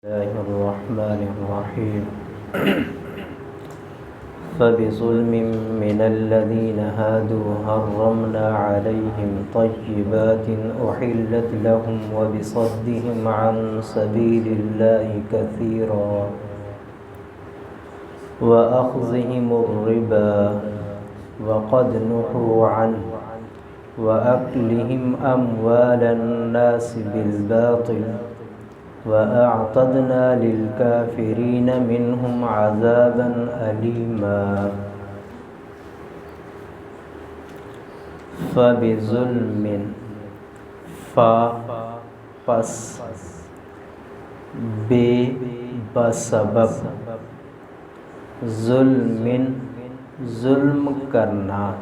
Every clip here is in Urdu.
الله الرحمن الرحيم فبظلم من الذين هادوا حرمنا عليهم طيبات أحلت لهم وبصدهم عن سبيل الله كثيرا وأخذهم الربا وقد نهوا عنه وأكلهم أموال الناس بالباطل وأعتدنا للكافرين منهم عذابا أليما فبظلم پس بے بسبب ظلم کرنا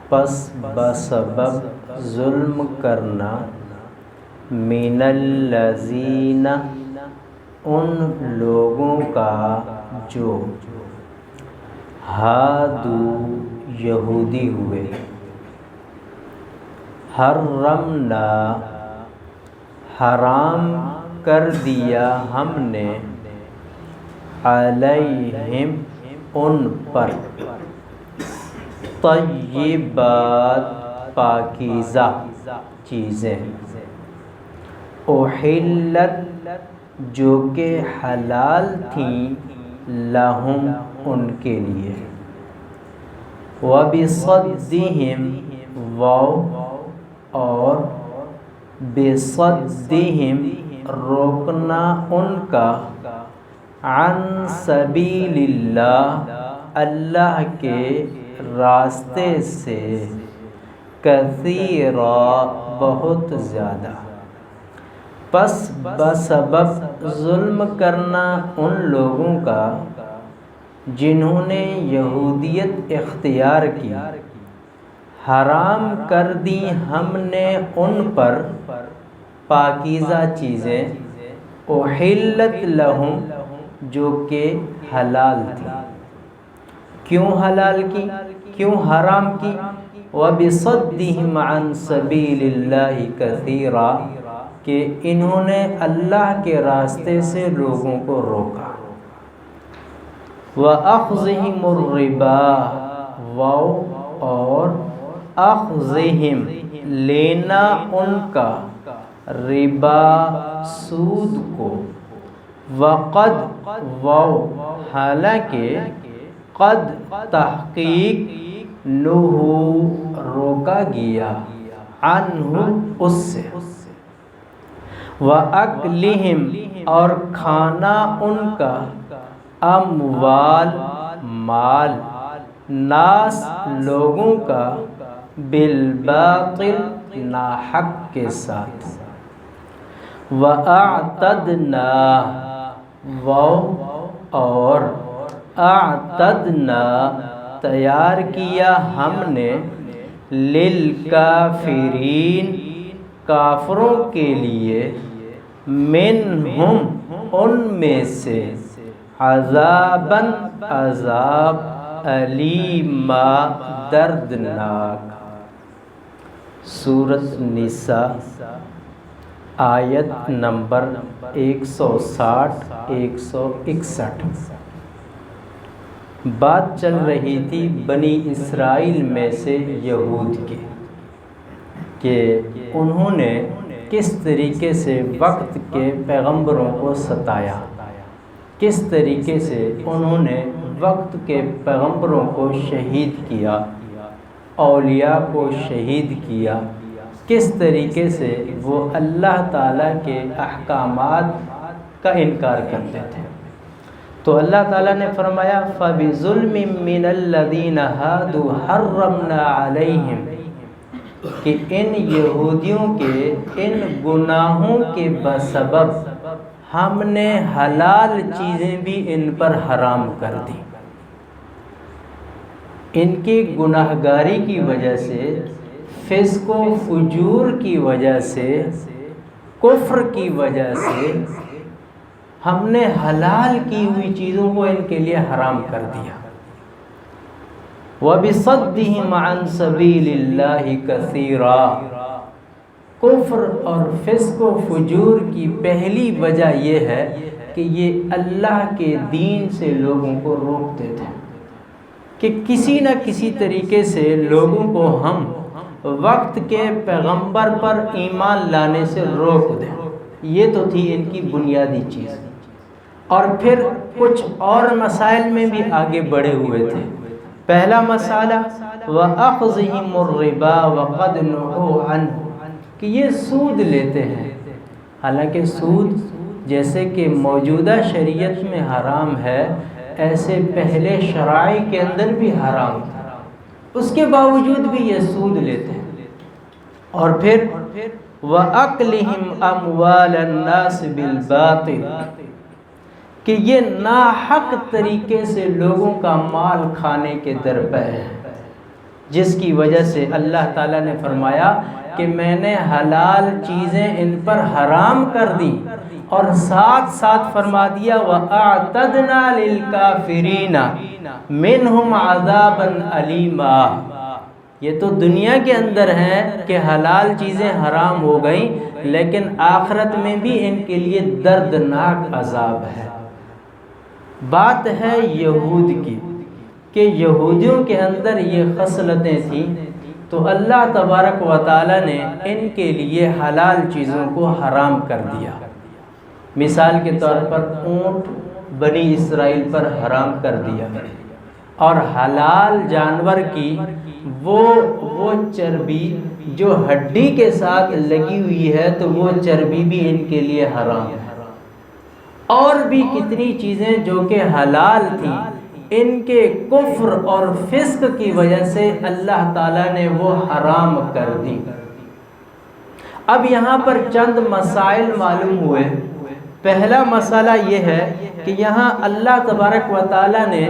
پس بسبب ظلم کرنا من الذین ان لوگوں کا جو ہادو یہودی ہوئے حرمنا حرام کر دیا ہم نے علیہم ان پر طیبات پاکیزہ چیزیں احلت جو کہ حلال تھیں لہم ان کے لیے وبصدہم اور بصدہم روکنا ان کا عن سبیل اللہ اللہ کے راستے سے کثیرا بہت زیادہ پس بسبب ظلم کرنا ان لوگوں کا جنہوں نے یہودیت اختیار کی حرام کر دی ہم نے ان پر پاکیزہ چیزیں احلت لہم جو کہ حلال تھی کیوں حلال کی کیوں حرام کی وبصدہم عن سبیل اللہ کثیرا کہ انہوں نے اللہ کے راستے سے لوگوں کو روکا وَأَخْذِهِمُ الرِّبَا اور اخذہم لینا ان کا ربا سود کو وقد حالانکہ قد تحقیق نہو روکا گیا عنہ اس سے وَأَكْلِهِمْ اور کھانا ان کا اموال مال ناس لوگوں کا بالباطل ناحق کے ساتھ وَأَعْتَدْنَا اور اعتدنا تیار کیا ہم نے للکافرین کافروں کے لیے منہم ان میں سے عذاباً عذاب علیما دردناک سورۃ نساء آیت نمبر 160-161 بات چل رہی تھی بنی اسرائیل میں سے یہود کی کہ انہوں نے کس طریقے سے وقت کے پیغمبروں کو ستایا کس طریقے سے انہوں نے وقت کے پیغمبروں کو شہید کیا اولیاء کو شہید کیا کس طریقے سے وہ اللہ تعالیٰ کے احکامات کا انکار کرتے تھے تو اللہ تعالیٰ نے فرمایا فَبِظُلْمٍ مِّنَ الَّذِينَ هَادُوا حَرَّمْنَا عَلَيْهِمْ کہ ان یہودیوں کے ان گناہوں کے بسبب ہم نے حلال چیزیں بھی ان پر حرام کر دی ان کی گناہگاری کی وجہ سے فسق و فجور کی وجہ سے کفر کی وجہ سے ہم نے حلال کی ہوئی چیزوں کو ان کے لیے حرام کر دیا وَبِصَدِّهِمْ عَنْ سَبِيلِ اللَّهِ كَثِيرًا کفر اور فسق و فجور کی پہلی وجہ یہ ہے کہ یہ اللہ کے دین سے لوگوں کو روکتے تھے کہ کسی نہ کسی طریقے سے لوگوں کو ہم وقت کے پیغمبر پر ایمان لانے سے روک دیں. یہ تو تھی ان کی بنیادی چیز. اور پھر کچھ اور مسائل میں بھی آگے بڑھے ہوئے تھے. پہلا مسئلہ وَأَخْذِهِمُ الرِّبَا وَقَدْ نُهُوا عَنْهُ کہ یہ سود لیتے ہیں، حالانکہ سود جیسے کہ موجودہ شریعت میں حرام ہے ایسے پہلے شرائع کے اندر بھی حرام تھا، اس کے باوجود بھی یہ سود لیتے ہیں. اور پھر وَأَكْلِهِمْ أَمْوَالَ النَّاسِ بِالْبَاطِلِ کہ یہ ناحق طریقے سے لوگوں کا مال کھانے کے درپے ہیں، جس کی وجہ سے اللہ تعالیٰ نے فرمایا کہ میں نے حلال چیزیں ان پر حرام کر دی، اور ساتھ ساتھ فرما دیا وَأَعْتَدْنَا لِلْكَافِرِينَ مِنْهُمْ عَذَابًا أَلِيمًا. یہ تو دنیا کے اندر ہے کہ حلال چیزیں حرام ہو گئیں، لیکن آخرت میں بھی ان کے لیے دردناک عذاب ہے. بات ہے یہود کی کہ یہودیوں کے اندر یہ خصلتیں تھیں، تو اللہ تبارک و تعالیٰ نے ان کے لیے حلال چیزوں کو حرام کر دیا. مثال کے طور پر اونٹ بنی اسرائیل پر حرام کر دیا، اور حلال جانور کی وہ چربی جو ہڈی کے ساتھ لگی ہوئی ہے تو وہ چربی بھی ان کے لیے حرام ہے. اور بھی کتنی چیزیں جو کہ حلال تھیں، ان کے کفر اور فسق کی وجہ سے اللہ تعالیٰ نے وہ حرام کر دی. اب یہاں پر چند مسائل معلوم ہوئے. پہلا مسئلہ یہ ہے کہ یہاں اللہ تبارک و تعالیٰ نے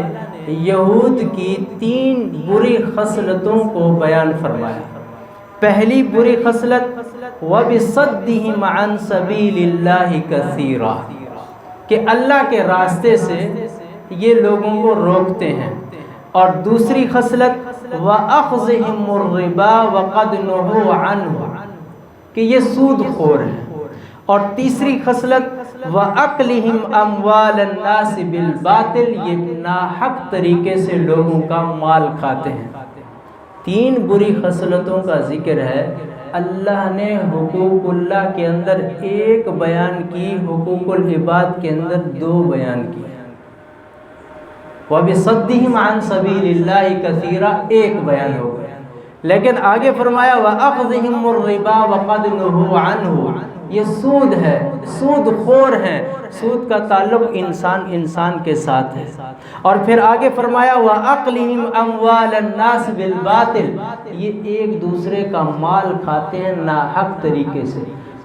یہود کی 3 بری خصلتوں کو بیان فرمایا. پہلی بری خصلت وَبِصَدِّهِمْ عَنْ سَبِيلِ اللَّهِ كَثِيرًا کہ اللہ کے راستے سے یہ لوگوں کو روکتے ہیں. اور دوسری خصلت وَأَخْذِهِمُ الرِّبَا وَقَدْ نُهُوا عَنْهُ کہ یہ سود خور ہیں. اور تیسری خصلت وَأَكْلِهِمْ أَمْوَالَ النَّاسِ بِالْبَاطِلِ یہ ناحق طریقے سے لوگوں کا مال کھاتے ہیں. 3 بری خصلتوں کا ذکر ہے. اللہ نے حقوق اللہ کے اندر 1 بیان کی، حقوق العباد کے اندر 2 بیان کی. وَبِصَدِّهِمْ عَنْ سَبِيلِ اللَّهِ كَثِيرًا 1 بیان ہو گیا. لیکن آگے فرمایا وَأَخْذِهِمُ الرِّبَا وَقَدْ نُهُوا عَنْهُ یہ سود ہے، سود خور ہیں. سود کا تعلق انسان کے ساتھ ہے. اور پھر آگے فرمایا وَأَكْلِهِمْ أَمْوَالَ النَّاسِ بِالْبَاطِلِ یہ ایک دوسرے کا مال کھاتے ہیں ناحق طریقے سے.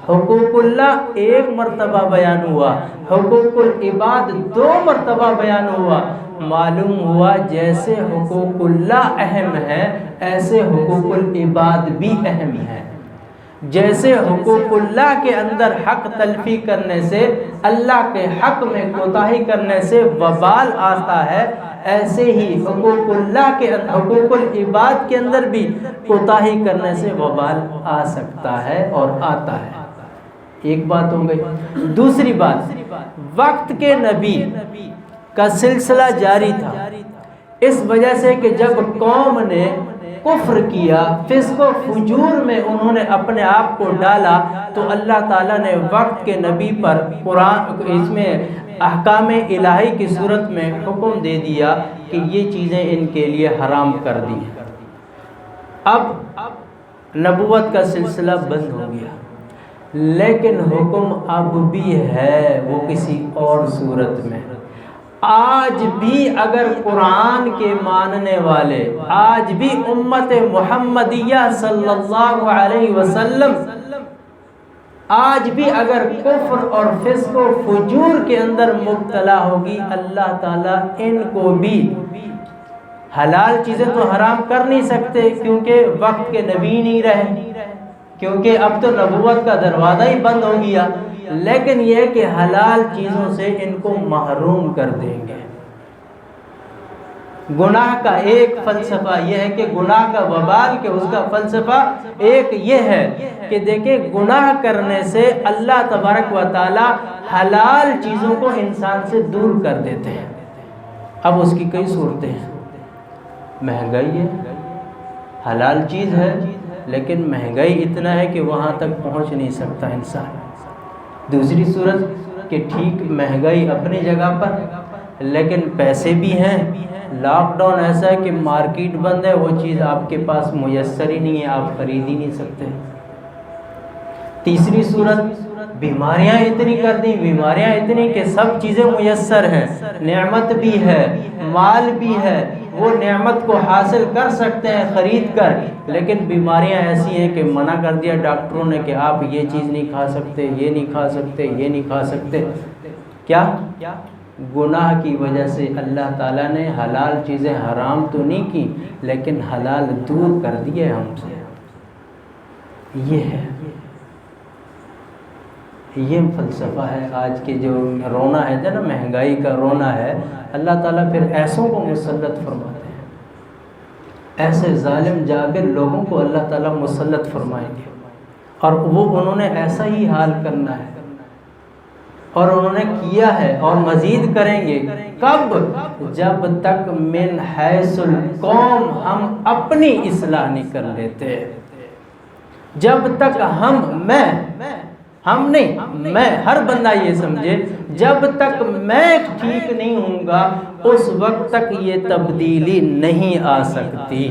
حقوق اللہ 1 مرتبہ بیان ہوا، حقوق العباد 2 مرتبہ بیان ہوا. معلوم ہوا جیسے حقوق اللہ اہم ہے ایسے حقوق العباد بھی اہم ہے. جیسے حقوق اللہ کے اندر حق تلفی کرنے سے، اللہ کے حق میں کوتاہی کرنے سے وبال آتا ہے، ایسے ہی حقوق اللہ کے حقوق العباد کے اندر بھی کوتاہی کرنے سے وبال آ سکتا ہے اور آتا ہے. ایک بات ہو گئی. دوسری بات وقت کے نبی کا سلسلہ جاری تھا، اس وجہ سے کہ جب قوم نے کفر کیا، فسق و فجور میں انہوں نے اپنے آپ کو ڈالا، تو اللہ تعالیٰ نے وقت کے نبی پر قرآن اس میں احکام الہی کی صورت میں حکم دے دیا کہ یہ چیزیں ان کے لیے حرام کر دی. اب نبوت کا سلسلہ بند ہو گیا، لیکن حکم اب بھی ہے، وہ کسی اور صورت میں. آج بھی اگر قرآن کے ماننے والے، آج بھی امت محمدیہ صلی اللہ علیہ وسلم آج بھی اگر کفر اور فسق و فجور کے اندر مبتلا ہوگی، اللہ تعالیٰ ان کو بھی حلال چیزیں تو حرام کر نہیں سکتے کیونکہ وقت کے نبی نہیں رہے، کیونکہ اب تو نبوت کا دروازہ ہی بند ہو گیا، لیکن یہ کہ حلال چیزوں سے ان کو محروم کر دیں گے. گناہ کا ایک فلسفہ یہ ہے کہ گناہ کا وبال، کہ اس کا فلسفہ ایک یہ ہے کہ دیکھیں گناہ کرنے سے اللہ تبارک و تعالی حلال چیزوں کو انسان سے دور کر دیتے ہیں۔ اب اس کی کئی صورتیں ہیں، مہنگائی ہے، حلال چیز ہے لیکن مہنگائی اتنا ہے کہ وہاں تک پہنچ نہیں سکتا انسان۔ دوسری صورت کہ ٹھیک مہنگائی اپنی جگہ پر لیکن پیسے بھی ہیں، لاک ڈاؤن ایسا ہے کہ مارکیٹ بند ہے، وہ چیز آپ کے پاس میسر ہی نہیں ہے، آپ خرید ہی نہیں سکتے۔ تیسری صورت بیماریاں اتنی کر دیں، بیماریاں اتنی کہ سب چیزیں میسر ہیں، نعمت بھی ہے، مال بھی ہے، وہ نعمت کو حاصل کر سکتے ہیں خرید کر، لیکن بیماریاں ایسی ہیں کہ منع کر دیا ڈاکٹروں نے کہ آپ یہ چیز نہیں کھا سکتے، یہ نہیں کھا سکتے، یہ نہیں کھا سکتے۔ کیا؟ گناہ کی وجہ سے اللہ تعالیٰ نے حلال چیزیں حرام تو نہیں کی لیکن حلال دور کر دیے ہم سے۔ یہ ہے، یہ فلسفہ ہے آج کے جو رونا ہے نا، مہنگائی کا رونا ہے، اللہ تعالیٰ پھر ایسوں کو مسلط فرماتے ہیں، ایسے ظالم جابر لوگوں کو اللہ تعالیٰ مسلط فرمائیں گے، اور وہ انہوں نے ایسا ہی حال کرنا ہے، اور انہوں نے کیا ہے اور مزید کریں گے۔ کب؟ جب تک من حیث القوم ہم اپنی اصلاح نہیں کر لیتے، جب تک ہم نہیں، میں ہر بندہ یہ سمجھے جب تک میں ٹھیک نہیں ہوں گا اس وقت تک یہ تبدیلی نہیں آ سکتی۔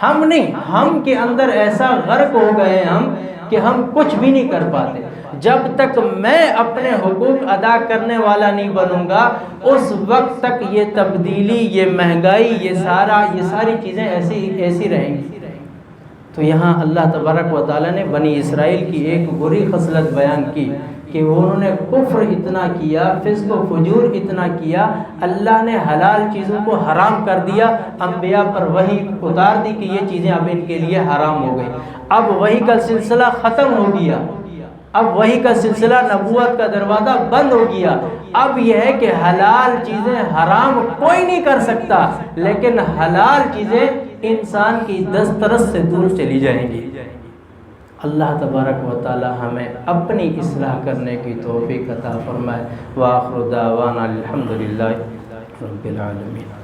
ہم نہیں، ہم کے اندر ایسا غرق ہو گئے ہم کہ ہم کچھ بھی نہیں کر پاتے۔ جب تک میں اپنے حقوق ادا کرنے والا نہیں بنوں گا اس وقت تک یہ تبدیلی، یہ مہنگائی، یہ ساری چیزیں ایسی رہیں گی۔ تو یہاں اللہ تبارک و تعالیٰ نے بنی اسرائیل کی ایک بری خصلت بیان کی کہ انہوں نے کفر اتنا کیا، فسق و فجور اتنا کیا، اللہ نے حلال چیزوں کو حرام کر دیا، انبیاء پر وحی اتار دی کہ یہ چیزیں اب ان کے لیے حرام ہو گئی۔ اب وحی کا سلسلہ ختم ہو گیا، اب وحی کا سلسلہ، نبوت کا دروازہ بند ہو گیا۔ اب یہ ہے کہ حلال چیزیں حرام کوئی نہیں کر سکتا، لیکن حلال چیزیں انسان کی دسترس سے دور چلی جائیں گی۔ اللہ تبارک و تعالی ہمیں اپنی اصلاح کرنے کی توفیق عطا فرمائے۔ وآخر دعوانا الحمدللہ رب العالمین۔